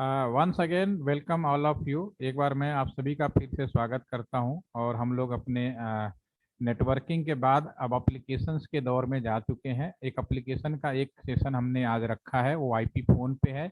Once again welcome all of you. एक बार मैं आप सभी का फिर से स्वागत करता हूं और हम लोग अपने नेटवर्किंग के बाद अब एप्लीकेशंस के दौर में जा चुके हैं। एक एप्लीकेशन का एक सेशन हमने आज रखा है, वो आईपी फ़ोन पे है।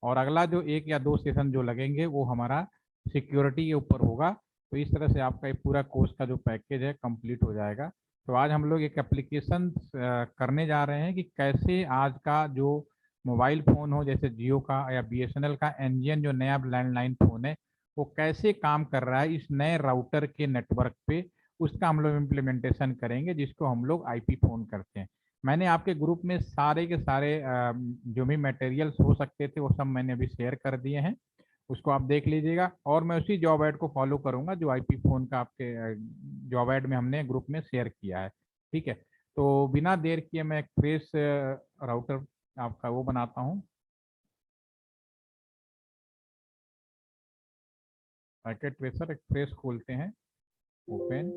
और अगला जो एक या दो सेशन जो लगेंगे वो हमारा सिक्योरिटी के ऊपर होगा। तो इस तरह से आपका ये पूरा कोर्स का जो पैकेज है कंप्लीट हो जाएगा। तो आज हम लोग एक एप्लीकेशन करने जा रहे हैं कि कैसे आज का जो मोबाइल फ़ोन हो, जैसे जियो का या बीएसएनएल का एनजीएन जो नया लैंडलाइन फ़ोन है, वो कैसे काम कर रहा है इस नए राउटर के नेटवर्क पे, उसका हम लोग इम्प्लीमेंटेशन करेंगे, जिसको हम लोग आईपी फ़ोन करते हैं। मैंने आपके ग्रुप में सारे के सारे जो भी मटेरियल्स हो सकते थे वो सब मैंने अभी शेयर कर दिए हैं, उसको आप देख लीजिएगा। और मैं उसी जॉब ऐड को फॉलो करूंगा जो आईपी फ़ोन का आपके जॉब ऐड में हमने ग्रुप में शेयर किया है। ठीक है, तो बिना देर किए मैं एक फ्रेश राउटर आपका वो बनाता हूँ, पैकेट ट्रेसर एक्सप्रेस खोलते हैं, ओपन,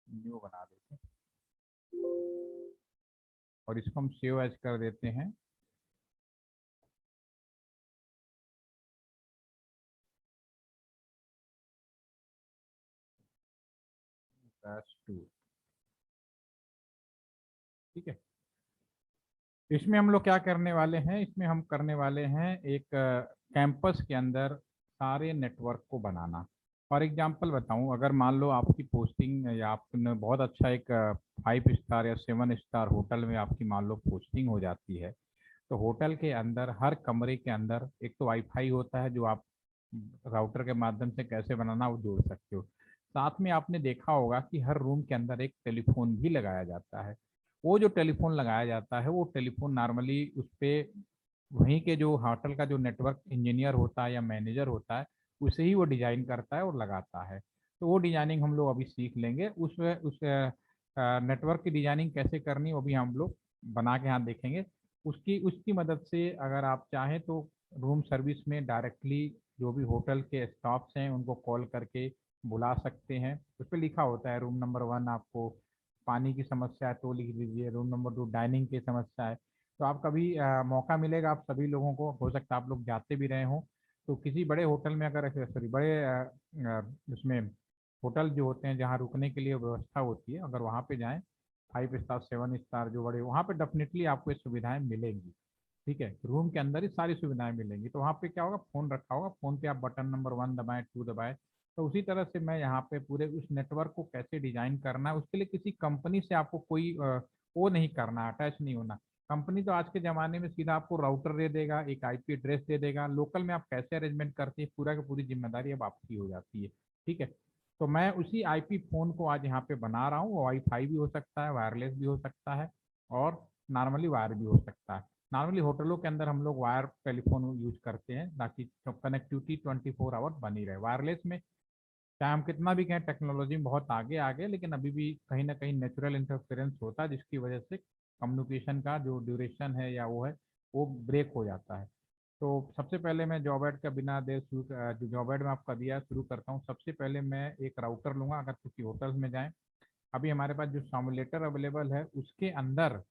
न्यू बना देते हैं और इसको हम सेव एज कर देते हैं। टू, ठीक है। इसमें हम लोग क्या करने वाले हैं, इसमें हम करने वाले हैं एक कैंपस के अंदर सारे नेटवर्क को बनाना। फॉर एग्जांपल बताऊं, अगर मान लो आपकी पोस्टिंग या आपने बहुत अच्छा एक 5 स्टार या 7 स्टार होटल में आपकी मान लो पोस्टिंग हो जाती है, तो होटल के अंदर हर कमरे के अंदर एक तो वाईफाई होता है जो आप राउटर के माध्यम से कैसे बनाना वो जोड़ सकते हो। साथ में आपने देखा होगा कि हर रूम के अंदर एक टेलीफोन भी लगाया जाता है। वो जो टेलीफोन लगाया जाता है वो टेलीफोन नॉर्मली उस पर वहीं के जो होटल का जो नेटवर्क इंजीनियर होता है या मैनेजर होता है, उसे ही वो डिजाइन करता है और लगाता है। तो वो डिजाइनिंग हम लोग अभी सीख लेंगे। उस नेटवर्क की डिजाइनिंग कैसे करनी वो भी हम लोग बना के यहाँ देखेंगे। उसकी उसकी मदद से अगर आप चाहें तो रूम सर्विस में डायरेक्टली जो भी होटल के स्टाफ्स हैं उनको कॉल करके बुला सकते हैं। उस पर लिखा होता है रूम नंबर 1 आपको पानी की समस्या है तो लिख दीजिए, रूम नंबर 2 डाइनिंग की समस्या है। तो आप कभी मौका मिलेगा, आप सभी लोगों को हो सकता है आप लोग जाते भी रहे हों, तो किसी बड़े होटल में अगर सॉरी बड़े उसमें होटल जो होते हैं जहाँ रुकने के लिए व्यवस्था होती है, अगर वहाँ पे जाएं 5 स्टार 7 स्टार जो बड़े, वहाँ पे डेफिनेटली आपको ये सुविधाएं मिलेंगी। ठीक है, रूम के अंदर ही सारी सुविधाएं मिलेंगी। तो वहाँ पे क्या होगा, फ़ोन रखा होगा, फ़ोन पे आप बटन नंबर 1 दबाएं, 2 दबाएं। तो उसी तरह से मैं यहाँ पे पूरे उस नेटवर्क को कैसे डिजाइन करना है, उसके लिए किसी कंपनी से आपको कोई वो नहीं करना, अटैच नहीं होना। कंपनी तो आज के ज़माने में सीधा आपको राउटर दे देगा, एक आईपी एड्रेस दे देगा, लोकल में आप कैसे अरेंजमेंट करते हैं पूरा की पूरी जिम्मेदारी अब आपकी हो जाती है। ठीक है, तो मैं उसी आईपी फ़ोन को आज यहाँ पे बना रहा हूँ। वाईफाई भी हो सकता है, वायरलेस भी हो सकता है और नॉर्मली वायर भी हो सकता है। नॉर्मली होटलों के अंदर हम लोग वायर टेलीफोन यूज करते हैं ताकि कनेक्टिविटी 24 आवर बनी रहे। वायरलेस में चाहे हम कितना भी कहें टेक्नोलॉजी में बहुत आगे आगे, लेकिन अभी भी कहीं ना कहीं नेचुरल इंटरफेरेंस होता है जिसकी वजह से कम्युनिकेशन का जो ड्यूरेशन है या वो है वो ब्रेक हो जाता है। तो सबसे पहले मैं जॉब एड का बिना देर शुरू जो जॉब एड में आपका दिया है शुरू करता हूँ। सबसे पहले मैं एक राउटर लूँगा। अगर किसी होटल्स में जाएं, अभी हमारे पास जो सामुलेटर अवेलेबल है उसके अंदर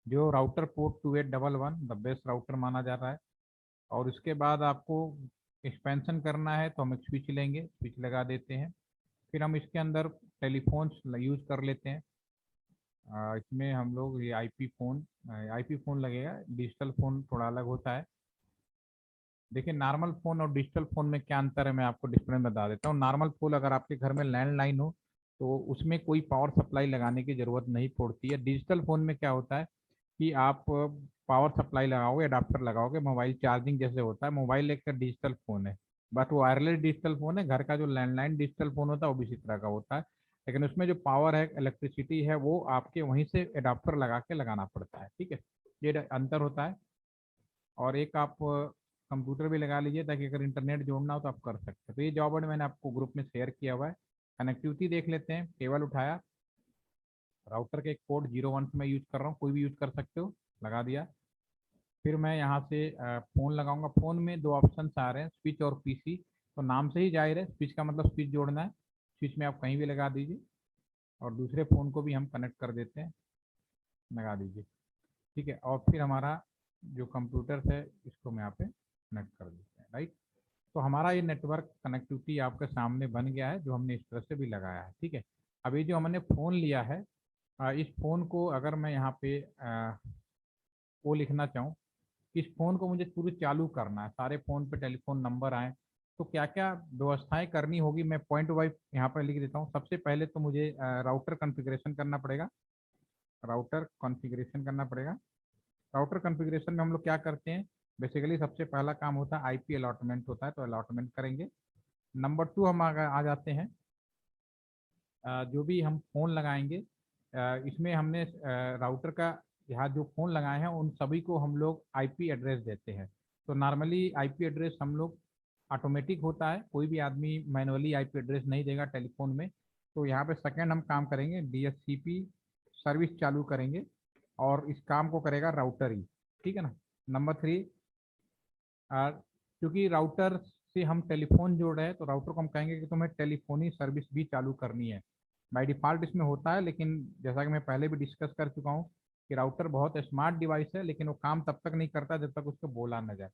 जो router port 2811 the best router माना जा रहा है। और उसके बाद आपको एक्सपेंशन करना है तो हम एक स्विच लेंगे, स्विच लगा देते हैं। फिर हम इसके अंदर टेलीफोन्स यूज कर लेते हैं। इसमें हम लोग ये आईपी फ़ोन लगेगा। डिजिटल फ़ोन थोड़ा अलग होता है। देखिए, नॉर्मल फ़ोन और डिजिटल फ़ोन में क्या अंतर है मैं आपको डिफरेंस बता देता हूँ। नॉर्मल फ़ोन अगर आपके घर में लैंडलाइन हो तो उसमें कोई पावर सप्लाई लगाने की ज़रूरत नहीं पड़ती है। डिजिटल फ़ोन में क्या होता है कि आप पावर सप्लाई लगाओगे, अडाप्टर लगाओगे, मोबाइल चार्जिंग जैसे होता है। मोबाइल एक डिजिटल फ़ोन है, बट वो वायरलेस डिजिटल फ़ोन है। घर का जो लैंडलाइन डिजिटल फ़ोन होता है वो भी इसी तरह का होता है, लेकिन उसमें जो पावर है, इलेक्ट्रिसिटी है, वो आपके वहीं से अडाप्टर लगा के लगाना पड़ता है। ठीक है, ये अंतर होता है। और एक आप कंप्यूटर भी लगा लीजिए ताकि अगर इंटरनेट जोड़ना हो तो आप कर सकते हैं। तो ये जॉब वर्ड मैंने आपको ग्रुप में शेयर किया हुआ है। कनेक्टिविटी देख लेते हैं। केबल उठाया, राउटर के एक पोर्ट 01 से मैं यूज कर रहा हूँ, कोई भी यूज कर सकते हो, लगा दिया। फिर मैं यहाँ से फ़ोन लगाऊंगा। फ़ोन में दो ऑप्शन आ रहे हैं, स्विच और पीसी। तो नाम से ही जाहिर है, स्विच का मतलब स्विच जोड़ना है। स्विच में आप कहीं भी लगा दीजिए और दूसरे फ़ोन को भी हम कनेक्ट कर देते हैं, लगा दीजिए। ठीक है, और फिर हमारा जो कंप्यूटर है इसको मैं यहाँ पे कनेक्ट कर देते हैं, राइट। तो हमारा ये नेटवर्क कनेक्टिविटी आपके सामने बन गया है, जो हमने इस तरह से भी लगाया है, ठीक है। अब ये जो हमने फ़ोन लिया है, इस फ़ोन को अगर मैं यहाँ पे वो लिखना चाहूँ, इस फ़ोन को मुझे पूरी चालू करना है, सारे फ़ोन पे टेलीफोन नंबर आए, तो क्या क्या व्यवस्थाएं करनी होगी, मैं पॉइंट वाइज यहाँ पर लिख देता हूँ। सबसे पहले तो मुझे राउटर कॉन्फ़िगरेशन करना पड़ेगा, राउटर कॉन्फ़िगरेशन करना पड़ेगा। राउटर कॉन्फ़िगरेशन में हम लोग क्या करते हैं, बेसिकली सबसे पहला काम होता है आईपी अलॉटमेंट होता है, तो अलॉटमेंट करेंगे। नंबर 2 हम आ जाते हैं, जो भी हम फ़ोन लगाएंगे, इसमें हमने राउटर का यहाँ जो फ़ोन लगाए हैं उन सभी को हम लोग आईपी एड्रेस देते हैं। तो नॉर्मली आईपी एड्रेस हम लोग ऑटोमेटिक होता है, कोई भी आदमी मैनुअली आईपी एड्रेस नहीं देगा टेलीफोन में। तो यहाँ पे सेकंड हम काम करेंगे, डीएचसीपी सर्विस चालू करेंगे और इस काम को करेगा राउटर ही, ठीक है ना। नंबर 3, क्योंकि राउटर से हम टेलीफोन जोड़ रहे हैं तो राउटर को हम कहेंगे कि तुम्हें टेलीफोनी सर्विस भी चालू करनी है। बाय डिफ़ॉल्ट इसमें होता है, लेकिन जैसा कि मैं पहले भी डिस्कस कर चुका हूँ कि राउटर बहुत स्मार्ट डिवाइस है, लेकिन वो काम तब तक नहीं करता जब तक उसको बोला न जाए।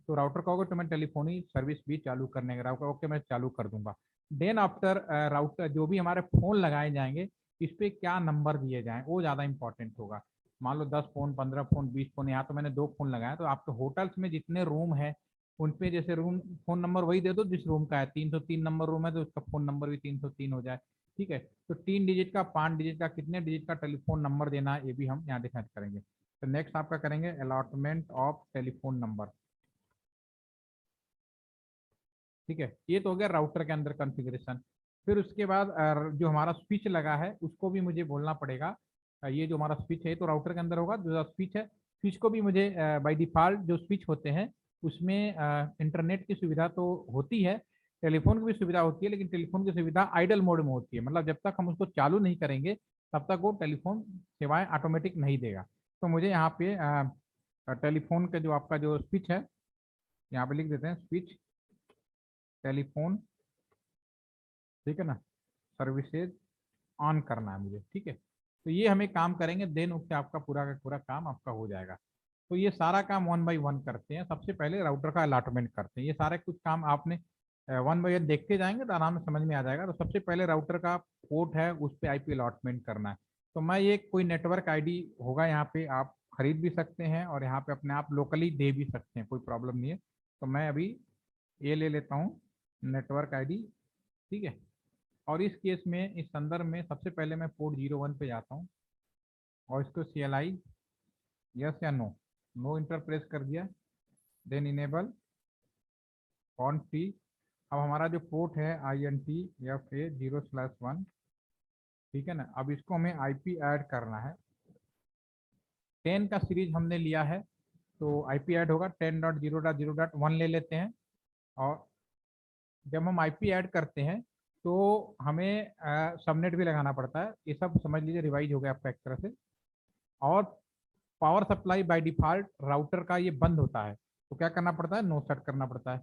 तो राउटर कहोगे तो मैं टेलीफोनी सर्विस भी चालू करने का, राउटर ओके मैं चालू कर दूंगा। देन आफ्टर राउटर जो भी हमारे फ़ोन लगाए जाएंगे इस पर क्या नंबर दिए जाएँ वो ज़्यादा इंपॉर्टेंट होगा। मान लो 10 फ़ोन, 15 फ़ोन, 20 फ़ोन, यहाँ तो मैंने 2 फ़ोन लगाया, तो आपके होटल्स में जितने रूम है उन पे जैसे रूम फ़ोन नंबर वही दे दो जिस रूम का है। 303 नंबर रूम है तो उसका फ़ोन नंबर भी 303 हो जाए, ठीक है। तो 3 डिजिट का, 5 डिजिट का, कितने डिजिट का टेलीफोन नंबर देना है ये भी हम यहाँ डिसाइड करेंगे। तो नेक्स्ट आपका करेंगे अलॉटमेंट ऑफ टेलीफोन नंबर, ठीक है। ये तो हो गया राउटर के अंदर कॉन्फ़िगरेशन। फिर उसके बाद जो हमारा स्विच लगा है उसको भी मुझे बोलना पड़ेगा। ये जो हमारा स्विच है तो राउटर के अंदर होगा, जो स्विच है स्विच को भी मुझे बाय डिफ़ॉल्ट जो स्विच होते हैं उसमें इंटरनेट की सुविधा तो होती है, टेलीफोन की भी सुविधा होती है, लेकिन टेलीफोन की सुविधा आइडल मोड में होती है, मतलब जब तक हम उसको चालू नहीं करेंगे तब तक वो टेलीफोन सेवाएं ऑटोमेटिक नहीं देगा। तो मुझे यहाँ पे टेलीफोन का जो आपका जो स्विच है यहाँ पे लिख देते हैं, स्विच टेलीफोन, ठीक है ना, सर्विसेज ऑन करना है मुझे, ठीक है। तो ये हमें काम करेंगे, देन उससे आपका पूरा का पूरा काम आपका हो जाएगा। तो ये सारा काम वन बाय वन करते हैं। सबसे पहले राउटर का अलॉटमेंट करते हैं, ये सारे कुछ काम आपने वन बाय वन देखते जाएंगे तो आराम से समझ में आ जाएगा। तो सबसे पहले राउटर का पोर्ट है उस पर आईपी अलॉटमेंट करना है। तो मैं ये कोई नेटवर्क आईडी होगा यहाँ पे आप खरीद भी सकते हैं और यहाँ पे अपने आप लोकली दे भी सकते हैं, कोई प्रॉब्लम नहीं है। तो मैं अभी ये ले लेता हूँ नेटवर्क आईडी, ठीक है। और इस केस में, इस संदर्भ में सबसे पहले मैं पोर्ट 01 पे जाता हूँ और इसको CLI यस या नो, नो इंटर प्रेस कर दिया, देन इनेबल कॉन्फी। अब हमारा जो पोर्ट है INTFA0/1, ठीक है ना। अब इसको हमें IP ऐड करना है, 10 का सीरीज हमने लिया है तो IP ऐड होगा 10.0.0.1 ले लेते हैं। और जब हम IP ऐड करते हैं तो हमें सबनेट भी लगाना पड़ता है, ये सब समझ लीजिए रिवाइज हो गया आपका एक तरह से। और power supply by default router का ये बंद होता है, तो क्या करना पड़ता है, नो सेट करना पड़ता है,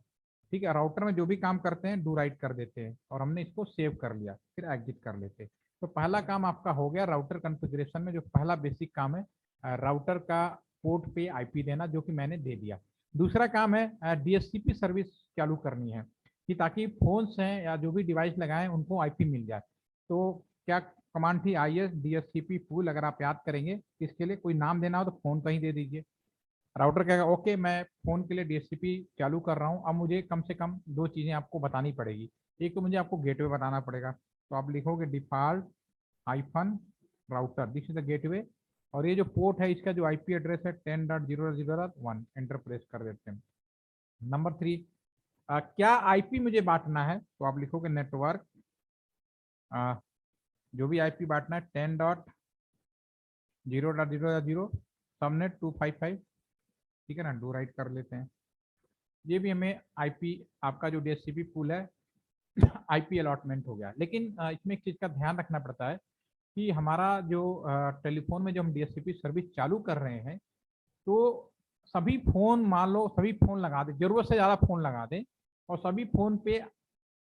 ठीक है। राउटर में जो भी काम करते हैं डू राइट कर देते हैं और हमने इसको सेव कर लिया, फिर एग्जिट कर लेते हैं। तो पहला काम आपका हो गया राउटर कॉन्फ़िगरेशन में, जो पहला बेसिक काम है राउटर का पोर्ट पे IP देना, जो कि मैंने दे दिया। दूसरा काम है DHCP सर्विस चालू करनी है, कि ताकि फोन्स हैं या जो भी डिवाइस लगाएं उनको IP मिल जाए। तो क्या कमांड थी, ISDHCP फुल, अगर आप याद करेंगे इसके लिए कोई नाम देना हो तो फोन का ही दे दीजिए। राउटर कहेगा ओके मैं फोन के लिए DHCP चालू कर रहा हूँ। अब मुझे कम से कम 2 चीज़ें आपको बतानी पड़ेगी, एक तो मुझे आपको गेटवे बताना पड़ेगा, तो आप लिखोगे default hyphen router, this is the gateway. और ये जो पोर्ट है इसका जो IP एड्रेस है 10.0.0.1, एंटर प्रेस कर देते हैं। नंबर 3, क्या IP मुझे बांटना है, तो आप लिखोगे नेटवर्क, जो भी IP बांटना है 10.0.0.0 सबनेट 255, ठीक है ना, डू राइट कर लेते हैं। ये भी हमें IP आपका जो DHCP पूल है IP अलॉटमेंट हो गया। लेकिन इसमें एक चीज़ का ध्यान रखना पड़ता है कि हमारा जो टेलीफोन में जो हम DHCP सर्विस चालू कर रहे हैं, तो सभी फ़ोन, मान लो सभी फ़ोन लगा दें, ज़रूरत से ज़्यादा फ़ोन लगा दें और सभी फ़ोन पे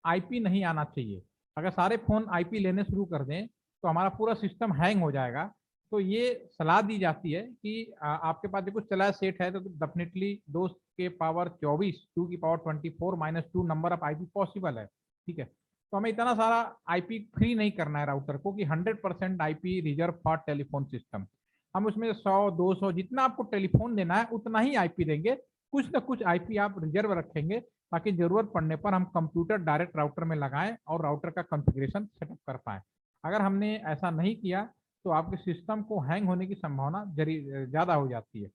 IP नहीं आना चाहिए। अगर सारे फ़ोन IP लेने शुरू कर दें तो हमारा पूरा सिस्टम हैंग हो जाएगा, तो ये सलाह दी जाती है कि आपके पास जो कुछ चला सेट है तो डेफिनेटली 2 के पावर 24 2 की power 24 minus 2 number of IP possible है। ठीक है, तो हमें इतना सारा आईपी फ्री नहीं करना है राउटर को कि 100% IP reserve for telephone system. हम उसमें 100 200 जितना आपको टेलीफोन देना है उतना ही आईपी देंगे, कुछ ना कुछ आईपी आप रिजर्व रखेंगे ताकि जरूरत पड़ने पर हम कंप्यूटर डायरेक्ट राउटर में लगाएं और राउटर का कॉन्फ़िगरेशन सेटअप कर पाएं। अगर हमने ऐसा नहीं किया तो आपके सिस्टम को हैंग होने की संभावना ज़्यादा हो जाती है।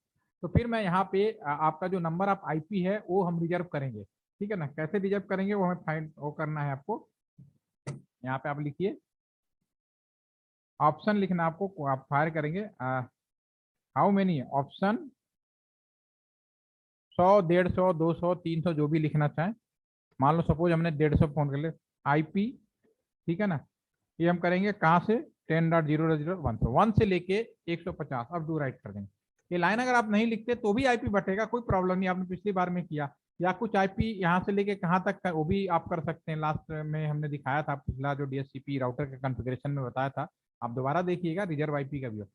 तो फिर मैं यहाँ पे आपका जो नंबर ऑफ आईपी है वो हम रिजर्व करेंगे। ठीक है ना, कैसे रिजर्व करेंगे वो हमें फाइंड वो करना है आपको। यहाँ पे आप लिखिए, ऑप्शन लिखना आपको, आप फायर करेंगे हाउ मेनी ऑप्शन 100 150 200 300 जो भी लिखना चाहें। मान लो सपोज हमने 150 फोन कर ले आईपी। ठीक है ना, ये हम करेंगे कहाँ से 10.0.0.1 से लेके 150 अब डू राइट कर देंगे। ये लाइन अगर आप नहीं लिखते तो भी आईपी बटेगा, कोई प्रॉब्लम नहीं, आपने पिछली बार में किया। या कुछ आईपी यहाँ से लेके कहाँ तक का वो भी आप कर सकते हैं। लास्ट में हमने दिखाया था पिछला जो डीएचसीपी राउटर के कॉन्फ़िगरेशन में बताया था, आप दोबारा देखिएगा, रिजर्व आईपी का भी हो।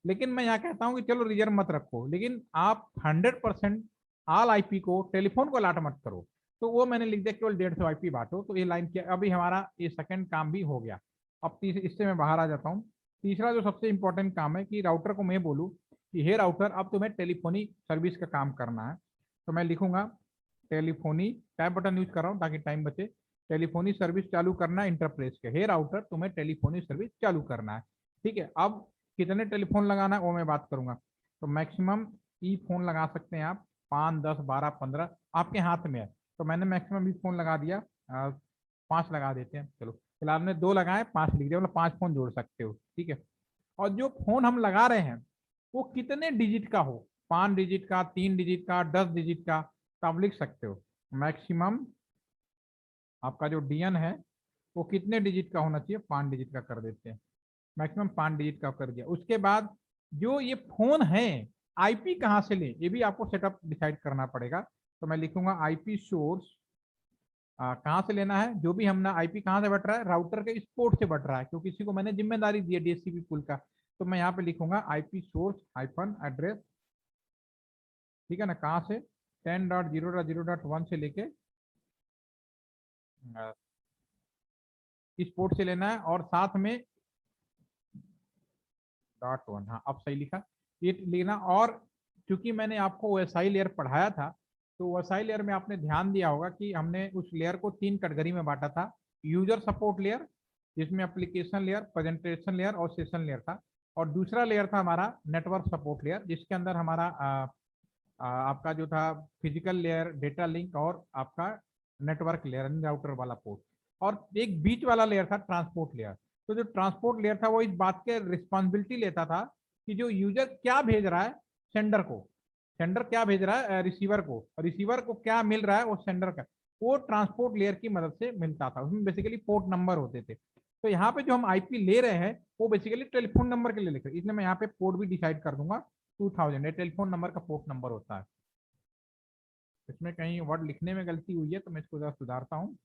लेकिन मैं यहाँ कहता हूँ कि चलो रिजर्व मत रखो, लेकिन आप 100% ऑल आईपी को टेलीफोन को अलाट मत करो। तो वो मैंने लिख दिया केवल 150 आईपी बांटो। तो ये लाइन क्या, अभी हमारा ये सेकंड काम भी हो गया। अब इससे मैं बाहर आ जाता हूँ। तीसरा जो सबसे इंपॉर्टेंट काम है कि राउटर को मैं बोलूँ कि हे राउटर अब तुम्हें टेलीफोनी सर्विस का काम करना है। तो मैं लिखूंगा टेलीफोनी, टैब बटन यूज कर रहा हूँ ताकि टाइम बचे। टेलीफोनी सर्विस चालू करना है इंटरप्रेस के, हे राउटर तुम्हें टेलीफोनी सर्विस चालू करना है। ठीक है, अब कितने टेलीफोन लगाना है वो मैं बात करूंगा। तो मैक्सिमम ई फोन लगा सकते हैं आप, 5 10 12 15 आपके हाथ में है। तो मैंने मैक्सिमम ई फोन लगा दिया, 5 लगा देते हैं। चलो फिलहाल हमने 2 लगाए, 5 लिख दिया, मतलब 5 फोन जोड़ सकते हो। ठीक है, और जो फोन हम लगा रहे हैं वो कितने डिजिट का हो, 5 डिजिट का, 3 डिजिट का, 10 डिजिट का, तो आप लिख सकते हो मैक्सिमम आपका जो डीएन है वो कितने डिजिट का होना चाहिए, 5 डिजिट का कर देते हैं। मैक्सिमम 5 डिजिट का कर दिया। उसके बाद जो ये फोन है आईपी कहाँ से ले ये भी आपको सेटअप डिसाइड करना पड़ेगा। तो मैं लिखूंगा आईपी सोर्स कहाँ से लेना है, जो भी हमने आईपी कहाँ से बट रहा है, राउटर के इस पोर्ट से बट रहा है, क्योंकि इसी को मैंने जिम्मेदारी दी है डीएचसीपी पुल का। तो मैं यहाँ पे लिखूंगा आईपी सोर्स हाइफन एड्रेस। ठीक है ना, कहाँ से 10.0.0.1 से लेके इस पोर्ट से लेना है, और साथ में .1, हाँ अब सही लिखा, ये लेना। और चूंकि मैंने आपको ओएसआई लेयर पढ़ाया था, तो ओएसआई लेयर में आपने ध्यान दिया होगा कि हमने उस लेयर को 3 कैटेगरी में बांटा था। यूजर सपोर्ट लेयर, जिसमें एप्लीकेशन लेयर, प्रेजेंटेशन लेयर और सेशन लेयर था। और दूसरा लेयर था हमारा नेटवर्क सपोर्ट लेयर, जिसके अंदर हमारा आपका जो था फिजिकल लेयर, डेटा लिंक और आपका नेटवर्क लेयर राउटर वाला पोर्ट। और एक बीच वाला लेयर था ट्रांसपोर्ट लेयर। तो जो ट्रांसपोर्ट लेयर था वो इस बात के रिस्पॉन्सिबिलिटी लेता था कि जो यूजर क्या भेज रहा है सेंडर को, सेंडर क्या भेज रहा है रिसीवर को, रिसीवर को क्या मिल रहा है वो सेंडर का, वो ट्रांसपोर्ट लेयर की मदद से मिलता था। उसमें बेसिकली पोर्ट नंबर होते थे। तो यहाँ पे जो हम आईपी ले रहे हैं वो बेसिकली टेलीफोन नंबर के लिए लिख रहे हैं, इसलिए मैं यहाँ पे पोर्ट भी डिसाइड कर दूंगा 2000, ये टेलीफोन नंबर का पोर्ट नंबर होता है। इसमें कहीं वर्ड लिखने में गलती हुई है तो मैं इसको जरा सुधारता हूँ।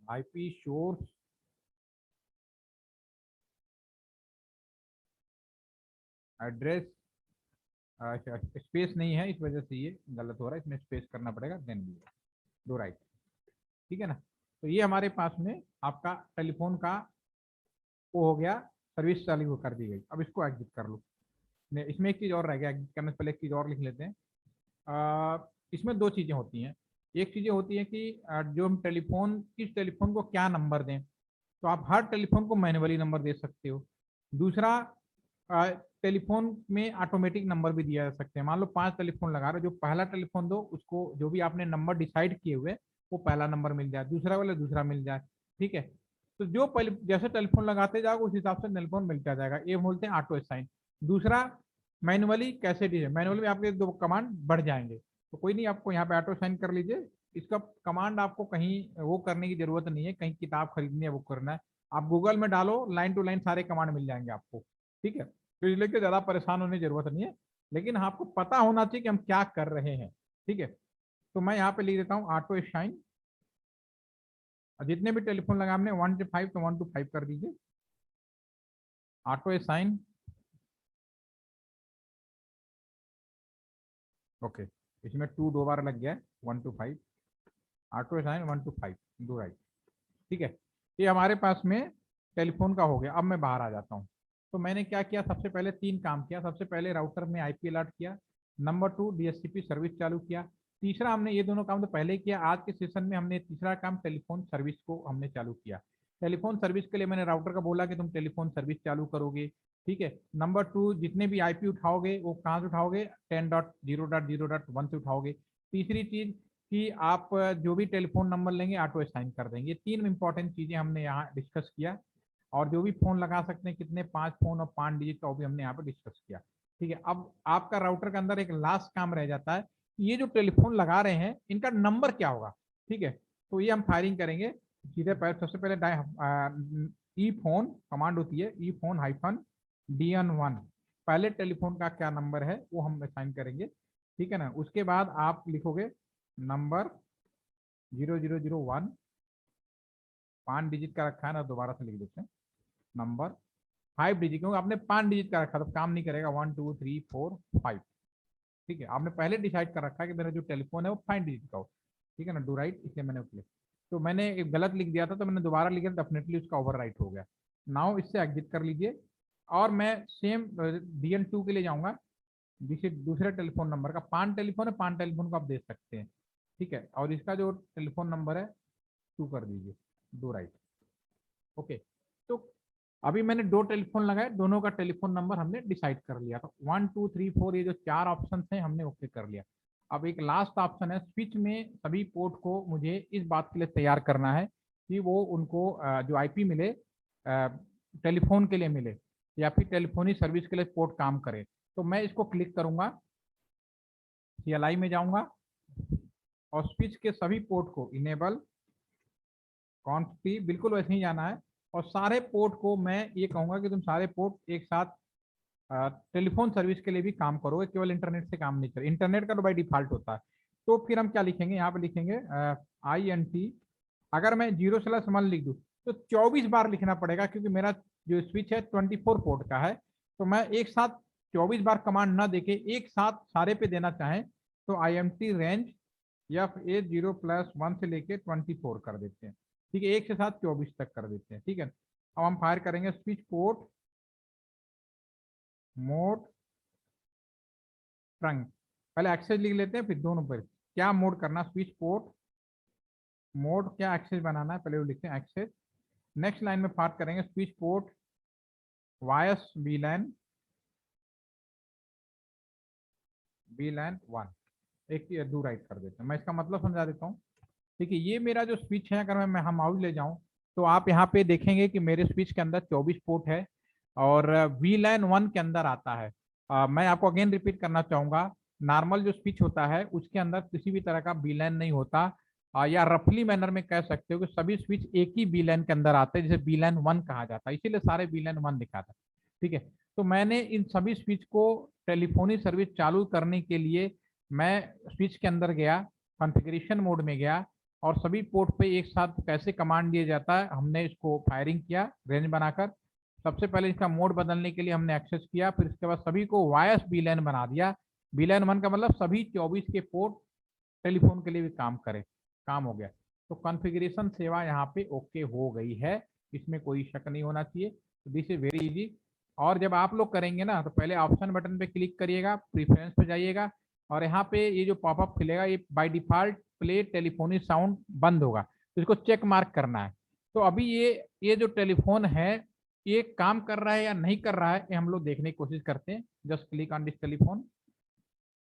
आईपी सोर्स एड्रेस, अच्छा स्पेस नहीं है इस वजह से ये गलत हो रहा है, इसमें स्पेस करना पड़ेगा, देन भी दो राइट। ठीक है ना, तो ये हमारे पास में आपका टेलीफोन का वो हो गया, सर्विस चालू कर दी गई। अब इसको एग्जिट कर लो। इसमें एक चीज़ और रह गया, एग्जिट करने से पहले एक चीज़ और लिख लेते हैं। इसमें 2 चीज़ें होती हैं। एक चीज़ें होती है कि जो हम टेलीफोन, किस टेलीफोन को क्या नंबर दें, तो आप हर टेलीफोन को मैनुअली नंबर दे सकते हो। दूसरा, टेलीफोन में ऑटोमेटिक नंबर भी दिया जा सकते हैं। मान लो 5 टेलीफोन लगा रहे हो, जो पहला टेलीफोन दो उसको जो भी आपने नंबर डिसाइड किए हुए वो पहला नंबर मिल जाए, दूसरा वाला दूसरा मिल जाए। ठीक है, तो जो पहले जैसे टेलीफोन लगाते जाओगे उस हिसाब से टेलीफोन मिलता जाएगा, ये बोलते हैं ऑटो असाइन। दूसरा, मैनुअली कैसे दीजिए, मैनुअली में आपके 2 कमांड बढ़ जाएंगे। तो कोई नहीं, आपको यहाँ पे ऑटो साइन कर लीजिए। इसका कमांड आपको कहीं वो करने की जरूरत नहीं है, कहीं किताब खरीदनी है वो करना है, आप गूगल में डालो, लाइन टू लाइन सारे कमांड मिल जाएंगे आपको। ठीक है, तो इसलिए कि ज़्यादा परेशान होने की जरूरत नहीं है, लेकिन आपको पता होना चाहिए कि हम क्या कर रहे हैं। ठीक है, तो मैं यहाँ पे लिख देता हूँ ऑटो साइन। जितने भी टेलीफोन लगा हमने 1 से 5, तो 1 to 5 कर दीजिए ऑटो साइन। ओके, इसमें 2 दो बार लग गया है, 1 to 5, auto sign 1 to 5 do right. ठीक है, ये हमारे पास में टेलीफोन का हो गया। अब मैं बाहर आ जाता हूँ। तो मैंने क्या किया, सबसे पहले 3 काम किया। सबसे पहले राउटर में आईपी अलर्ट किया, नंबर 2 डीएचसीपी सर्विस चालू किया, तीसरा हमने ये दोनों काम तो पहले किया, आज के सेशन में हमने तीसरा काम टेलीफोन सर्विस को हमने चालू किया। टेलीफोन सर्विस के लिए मैंने राउटर का बोला कि तुम टेलीफोन सर्विस चालू करोगे। ठीक है, नंबर 2 जितने भी आईपी उठाओगे वो कहाँ से उठाओगे, 10.0.0.1 से उठाओगे। तीसरी चीज कि आप जो भी टेलीफोन नंबर लेंगे ऑटो असाइन कर देंगे। 3 इंपॉर्टेंट चीजें हमने यहाँ डिस्कस किया। और जो भी फोन लगा सकते हैं कितने, 5 फोन और 5 डिजिट का, वो भी हमने यहाँ पे डिस्कस किया। ठीक है, अब आपका राउटर के अंदर एक लास्ट काम रह जाता है, ये जो टेलीफोन लगा रहे हैं इनका नंबर क्या होगा। ठीक है, तो ये हम फायरिंग करेंगे सीधे। सबसे पहले ई फोन कमांड होती है, ई फोन -DN1, पहले टेलीफोन का क्या नंबर है वो हम असाइन करेंगे। ठीक है ना, उसके बाद आप लिखोगे नंबर 0001, 5 डिजिट का रखा है ना, दोबारा से लिख देते हैं नंबर 5 डिजिट, क्योंकि आपने 5 डिजिट का रखा तो काम नहीं करेगा, 1 2 3 4 5। ठीक है, आपने पहले डिसाइड कर रखा है कि मेरा जो टेलीफोन है वो 5 डिजिट का हो। ठीक है ना, डू राइट, इसलिए मैंने क्लिक। तो मैंने एक गलत लिख दिया था, तो मैंने दोबारा लिखा, डेफिनेटली उसका ओवर राइट हो गया। नाउ इससे एग्जिट कर लीजिए, और मैं सेम DN2 के लिए जाऊंगा, जिसे दूसरे टेलीफोन नंबर का 5 टेलीफोन है, 5 टेलीफोन को आप दे सकते हैं। ठीक है, और इसका जो टेलीफोन नंबर है 2 कर दीजिए, डू राइट। ओके, तो अभी मैंने 2 टेलीफोन लगाए, दोनों का टेलीफोन नंबर हमने डिसाइड कर लिया। तो 1 2 3 4 ये जो 4 ऑप्शन हैं हमने ओके कर लिया। अब एक लास्ट ऑप्शन है, स्विच में सभी पोर्ट को मुझे इस बात के लिए तैयार करना है कि वो उनको जो आईपी मिले टेलीफोन के लिए मिले, या फिर टेलीफोनी सर्विस के लिए पोर्ट काम करे। तो मैं इसको क्लिक करूंगा, CLI में जाऊंगा, और स्विच के सभी पोर्ट को इनेबल कॉन्फी, बिल्कुल वैसे ही जाना है। और सारे पोर्ट को मैं ये कहूंगा कि तुम सारे पोर्ट एक साथ टेलीफोन सर्विस के लिए भी काम करोगे, केवल इंटरनेट से काम नहीं करोगे। इंटरनेट का तो बाई डिफॉल्ट होता है। तो फिर हम क्या लिखेंगे, यहाँ पे लिखेंगे INT। अगर मैं 0/1 लिख दूँ तो 24 बार लिखना पड़ेगा, क्योंकि मेरा जो स्विच है 24 पोर्ट का है। तो मैं एक साथ 24 बार कमांड ना देके एक साथ सारे पे देना चाहें तो IMT रेंज FA 0+1 से लेके 24 कर देते हैं। ठीक है, 1 से 7 24 तक कर देते हैं। ठीक है, अब हम फायर करेंगे स्विच पोर्ट मोड ट्रंक, पहले एक्सेस लिख लेते हैं, फिर दोनों पर क्या मोड करना, स्विच पोर्ट मोड क्या एक्सेस बनाना है, पहले वो लिखते हैं एक्सेस। नेक्स्ट लाइन में फायर करेंगे स्विच पोर्ट वायस VLAN 1, एक डू राइट कर देते हैं। मैं इसका मतलब समझा देता हूँ। ठीक है, ये मेरा जो स्विच है, अगर मैं हम माउस ले जाऊं तो आप यहाँ पे देखेंगे कि मेरे स्विच के अंदर 24 पोर्ट है, और VLAN 1 के अंदर आता है। मैं आपको अगेन रिपीट करना चाहूंगा, नॉर्मल जो स्विच होता है उसके अंदर किसी भी तरह का VLAN नहीं होता। या रफली मैनर में कह सकते हो कि सभी स्विच एक ही VLAN के अंदर आते हैं, जिसे VLAN 1 कहा जाता है, इसीलिए सारे VLAN 1 दिखाता है। ठीक है, तो मैंने इन सभी स्विच को टेलीफोनी सर्विस चालू करने के लिए मैं स्विच के अंदर गया, कॉन्फ़िगरेशन मोड में गया, और सभी पोर्ट पे एक साथ कैसे कमांड दिया जाता है हमने इसको फायरिंग किया रेंज बनाकर। सबसे पहले इसका मोड बदलने के लिए हमने एक्सेस किया, फिर इसके बाद सभी को वायस VLAN बना दिया। VLAN 1 का मतलब सभी 24 के पोर्ट टेलीफोन के लिए भी काम करे, काम हो गया। तो कॉन्फ़िगरेशन सेवा यहाँ पे ओके हो गई है, इसमें कोई शक नहीं होना चाहिए। तो दिस इज वेरी इजी। और जब आप लोग करेंगे ना, तो पहले ऑप्शन बटन पे क्लिक करिएगा, प्रीफरेंस पे जाइएगा, और यहाँ पे ये जो पॉपअप खुलेगा, ये by default play telephony sound बंद होगा, तो इसको चेक मार्क करना है। तो अभी ये जो टेलीफोन है ये काम कर रहा है या नहीं कर रहा है, ये हम लोग देखने की कोशिश करते हैं। Just click on this telephone.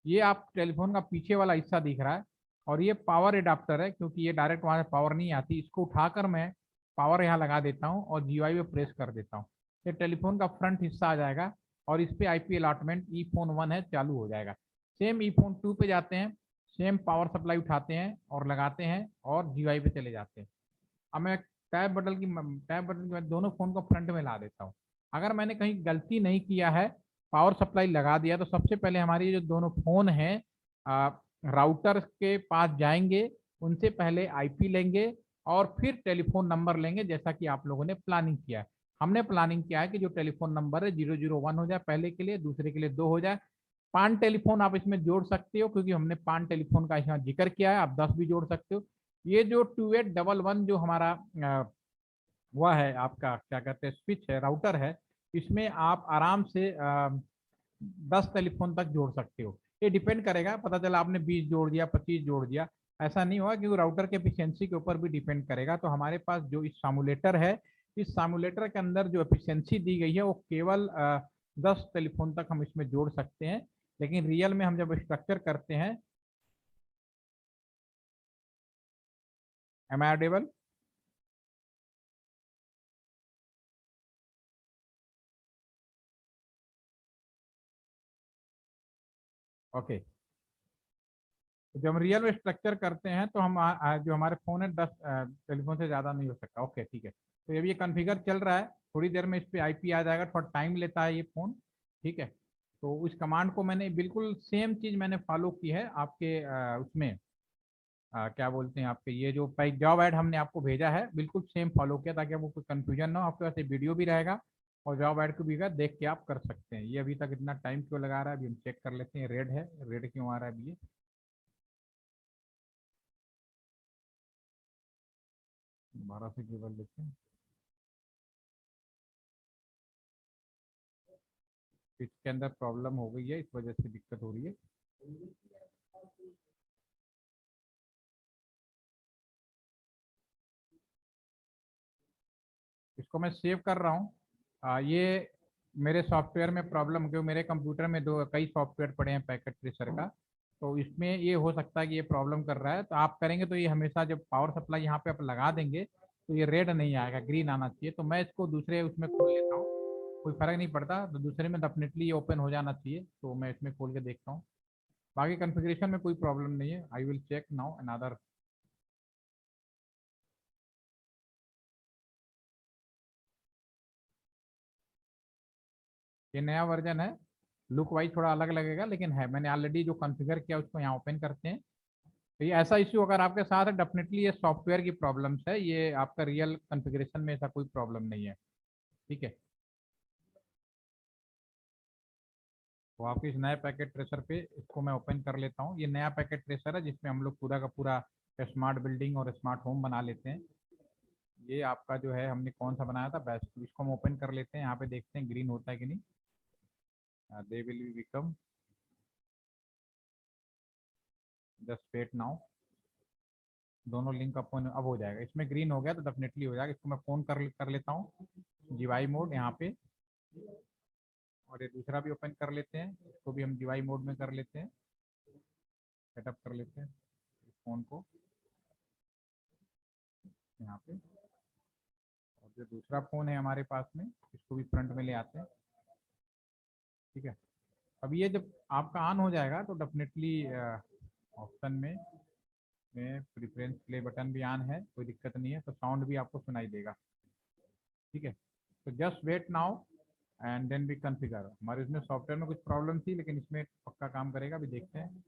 ये आप टेलीफोन का पीछे वाला हिस्सा दिख रहा है, और ये पावर एडाप्टर है, क्योंकि ये डायरेक्ट वहां से पावर नहीं आती। इसको उठाकर मैं पावर यहाँ लगा देता हूँ और GUI पे प्रेस कर देता हूँ, ये टेलीफोन का फ्रंट हिस्सा आ जाएगा, और इस पे IP अलॉटमेंट ई फोन 1 है चालू हो जाएगा। सेम ई फोन 2 पे जाते हैं, सेम पावर सप्लाई उठाते हैं और लगाते हैं, और GUI पे चले जाते हैं। अब मैं टैब बटन के बाद दोनों फोन को फ्रंट में ला देता हूँ। अगर मैंने कहीं गलती नहीं किया है, पावर सप्लाई लगा दिया, तो सबसे पहले हमारी जो दोनों फोन हैं राउटर के पास जाएंगे, उनसे पहले IP लेंगे, और फिर टेलीफोन नंबर लेंगे, जैसा कि आप लोगों ने प्लानिंग किया है। हमने प्लानिंग किया है कि जो टेलीफोन नंबर है 001 हो जाए पहले के लिए, दूसरे के लिए 2 हो जाए, पान टेलीफोन आप इसमें जोड़ सकते हो, क्योंकि हमने पान टेलीफोन का यहाँ जिक्र किया है। आप 10 भी जोड़ सकते हो। ये जो 2811 जो हमारा हुआ है, आपका क्या कहते हैं स्विच है, राउटर है, इसमें आप आराम से 10 टेलीफोन तक जोड़ सकते हो। ये डिपेंड करेगा, पता चला आपने 20 जोड़ दिया, 25 जोड़ दिया, ऐसा नहीं होगा, क्योंकि राउटर के एफिशिएंसी के ऊपर भी डिपेंड करेगा। तो हमारे पास जो इस सामुलेटर है, इस सामुलेटर के अंदर जो एफिशिएंसी दी गई है वो केवल 10 टेलीफोन तक हम इसमें जोड़ सकते हैं। लेकिन रियल में हम जब स्ट्रक्चर करते हैं, एम आई ऑडिबल? ओके। तो जब हम रियल में स्ट्रक्चर करते हैं तो हम जो हमारे फोन है 10 टेलीफोन से ज़्यादा नहीं हो सकता। ओके ठीक है। तो ये कॉन्फ़िगर चल रहा है, थोड़ी देर में इस पर आईपी आ जाएगा, थोड़ा टाइम लेता है ये फ़ोन। ठीक है। तो उस कमांड को मैंने बिल्कुल सेम चीज़ मैंने फॉलो की है आपके उसमें क्या बोलते हैं, आपके ये जो जॉब ऐड हमने आपको भेजा है, बिल्कुल सेम फॉलो किया, ताकि आपको कोई कन्फ्यूजन ना हो। आपके पास वीडियो भी रहेगा और जॉब ऐड को भी देख के आप कर सकते हैं। ये अभी तक इतना टाइम क्यों लगा रहा है, अभी हम चेक कर लेते हैं। रेड है, रेड क्यों आ रहा है अभी ये? 12 से केवल लेते हैं। इसके अंदर प्रॉब्लम हो गई है, इस वजह से दिक्कत हो रही है। इसको मैं सेव कर रहा हूँ। ये मेरे सॉफ्टवेयर में प्रॉब्लम, क्योंकि मेरे कंप्यूटर में दो कई सॉफ्टवेयर पड़े हैं पैकेट ट्रेसर का, तो इसमें ये हो सकता है कि ये प्रॉब्लम कर रहा है। तो आप करेंगे तो ये हमेशा जब पावर सप्लाई यहाँ पे आप लगा देंगे तो ये रेड नहीं आएगा, ग्रीन आना चाहिए। तो मैं इसको दूसरे उसमें खोल लेता हूँ, कोई फर्क नहीं पड़ता। तो दूसरे में डेफिनेटली ये ओपन हो जाना चाहिए, तो मैं इसमें खोल के देखता हूँ। बाकी कॉन्फ़िगरेशन में कोई प्रॉब्लम नहीं है। I will check now another. ये नया वर्जन है, लुक वाइज थोड़ा अलग लगेगा, लेकिन है, मैंने ऑलरेडी जो कॉन्फ़िगर किया उसको यहाँ ओपन करते हैं। तो ये ऐसा इश्यू अगर आपके साथ है, डेफिनेटली ये सॉफ्टवेयर की प्रॉब्लम्स है, ये आपका रियल कॉन्फ़िगरेशन में ऐसा कोई प्रॉब्लम नहीं है। ठीक है। तो आपके इस नए पैकेट ट्रेसर पे इसको मैं ओपन कर लेता हूँ। ये नया पैकेट ट्रेसर है जिसमें हम लोग पूरा का पूरा स्मार्ट बिल्डिंग और स्मार्ट होम बना लेते हैं। ये आपका जो है हमने कौन सा बनाया था, बेस्ट। इसको हम ओपन कर लेते हैं, यहाँ पे देखते हैं ग्रीन होता है कि नहीं। They will be become, just wait now. दोनों लिंक अपन अब हो जाएगा, इसमें ग्रीन हो गया तो डेफिनेटली हो जाएगा। इसको मैं फोन कर लेता हूँ, जीवाई मोड यहाँ पे। और ये दूसरा भी ओपन कर लेते हैं, इसको भी हम जीवाई मोड में कर लेते हैं, सेटअप कर लेते हैं इस फोन को यहाँ पे। और जो दूसरा फोन है हमारे पास में, इसको भी फ्रंट में ले आते हैं। ठीक है। अब ये जब आपका ऑन हो जाएगा तो डेफिनेटली ऑप्शन में प्रेफरेंस प्ले बटन भी ऑन है, कोई दिक्कत नहीं है, तो साउंड भी आपको सुनाई देगा। ठीक है। तो just wait now and then भी कन्फिगर। हमारे इसमें सॉफ्टवेयर में कुछ प्रॉब्लम थी, लेकिन इसमें पक्का काम करेगा, अभी देखते हैं।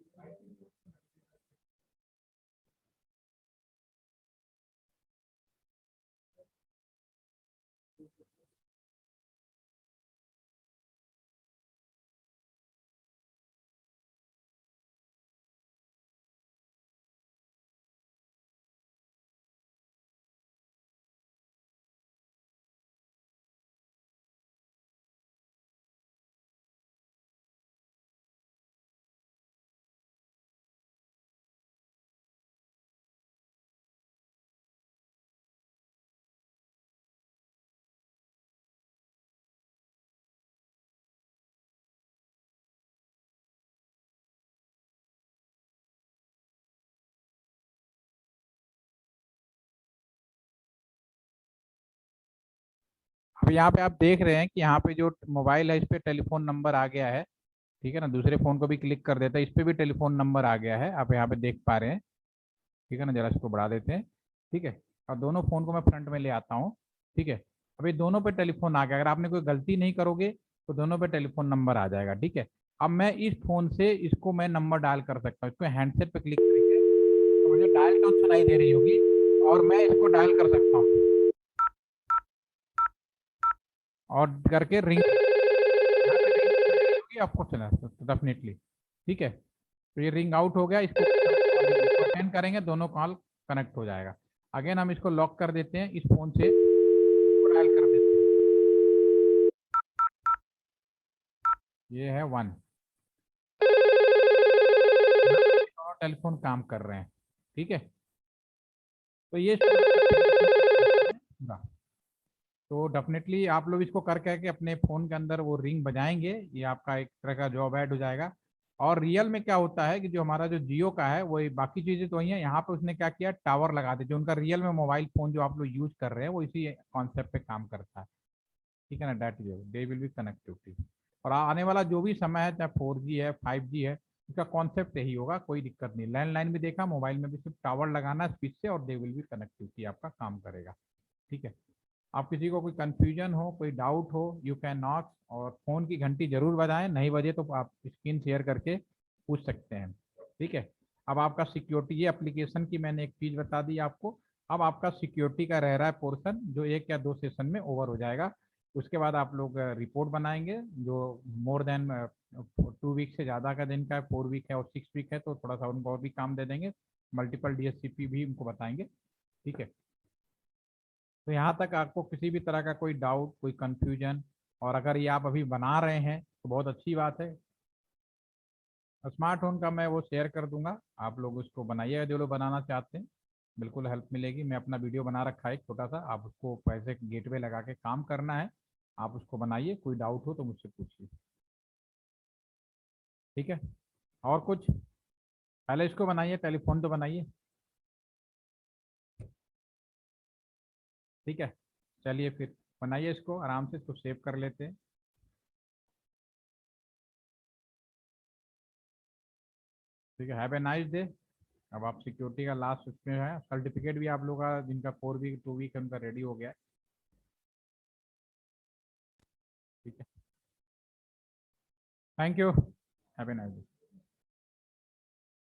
अब यहाँ पे आप देख रहे हैं कि यहाँ पे जो मोबाइल है इस पे टेलीफोन नंबर आ गया है। ठीक है ना, दूसरे फोन को भी क्लिक कर देते हैं, इस पे भी टेलीफोन नंबर आ गया है, आप यहाँ पे देख पा रहे हैं। ठीक है ना, जरा इसको बढ़ा देते हैं। ठीक है। और दोनों फोन को मैं फ्रंट में ले आता हूँ। ठीक है। अभी दोनों पे टेलीफोन आ गया, अगर आपने कोई गलती नहीं करोगे तो दोनों पे टेलीफोन नंबर आ जाएगा। ठीक है। अब मैं इस फोन से इसको मैं नंबर डायल कर सकता हूँ, इसको हैंडसेट पे क्लिक करेंगे तो मुझे डायल टोन सुनाई दे रही होगी, और मैं इसको डायल कर सकता हूँ और करके रिंग भी आपको चला डेफिनेटली। ठीक है, तो ये रिंग आउट हो गया, इसको अटेंड करेंगे, दोनों कॉल कनेक्ट हो जाएगा। अगेन हम इसको लॉक कर देते हैं, इस फोन से डायल कर देते हैं। ये है 1, टेलीफोन काम कर रहे हैं। ठीक है, तो ये तो डेफिनेटली आप लोग इसको कर करके अपने फ़ोन के अंदर वो रिंग बजाएंगे, ये आपका एक तरह का जॉब ऐड हो जाएगा। और रियल में क्या होता है कि जो हमारा जो जियो का है वही, बाकी चीज़ें तो वही है, यहाँ पे उसने क्या किया, टावर लगा दिया। जो उनका रियल में मोबाइल फ़ोन जो आप लोग यूज़ कर रहे हैं वो इसी कॉन्सेप्ट पे काम करता है। ठीक है ना, that is they will B connectivity. और आने वाला जो भी समय है, चाहे 4G है 5G है, उसका कॉन्सेप्ट यही होगा, कोई दिक्कत नहीं। लैंडलाइन भी देखा, मोबाइल में भी सिर्फ टावर लगाना स्विच से और दे विल बी कनेक्टिविटी आपका काम करेगा। ठीक है, आप किसी को कोई कंफ्यूजन हो, कोई डाउट हो, यू कैन नॉक, और फ़ोन की घंटी जरूर बजाएं, नहीं बजे तो आप स्क्रीन शेयर करके पूछ सकते हैं। ठीक है, अब आपका सिक्योरिटी, ये एप्लीकेशन की मैंने एक चीज़ बता दी आपको। अब आपका सिक्योरिटी का रह रहा है पोर्शन, जो 1 या 2 सेशन में ओवर हो जाएगा। उसके बाद आप लोग रिपोर्ट बनाएंगे, जो मोर देन 2 वीक से ज़्यादा का दिन का है, 4 वीक है और 6 वीक है, तो थोड़ा सा उनको और भी काम दे देंगे, मल्टीपल DSCP भी उनको बताएंगे। ठीक है, तो यहाँ तक आपको किसी भी तरह का कोई डाउट, कोई कंफ्यूजन, और अगर ये आप अभी बना रहे हैं तो बहुत अच्छी बात है। स्मार्ट होम का मैं वो शेयर कर दूंगा, आप लोग उसको बनाइएगा जो लोग बनाना चाहते हैं, बिल्कुल हेल्प मिलेगी। मैं अपना वीडियो बना रखा है एक छोटा सा, आप उसको पैसे गेटवे लगा के काम करना है, आप उसको बनाइए, कोई डाउट हो तो मुझसे पूछिए। ठीक है, और कुछ? पहले इसको बनाइए, टेलीफोन तो बनाइए। ठीक है, चलिए फिर बनाइए इसको, आराम से इसको सेव कर लेते हैं। ठीक है, हैव ए नाइस डे। अब आप सिक्योरिटी का लास्ट उसमें है, सर्टिफिकेट भी आप लोग का जिनका 4 वीक 2 वीक उनका रेडी हो गया है। ठीक है, thank you, have a nice day.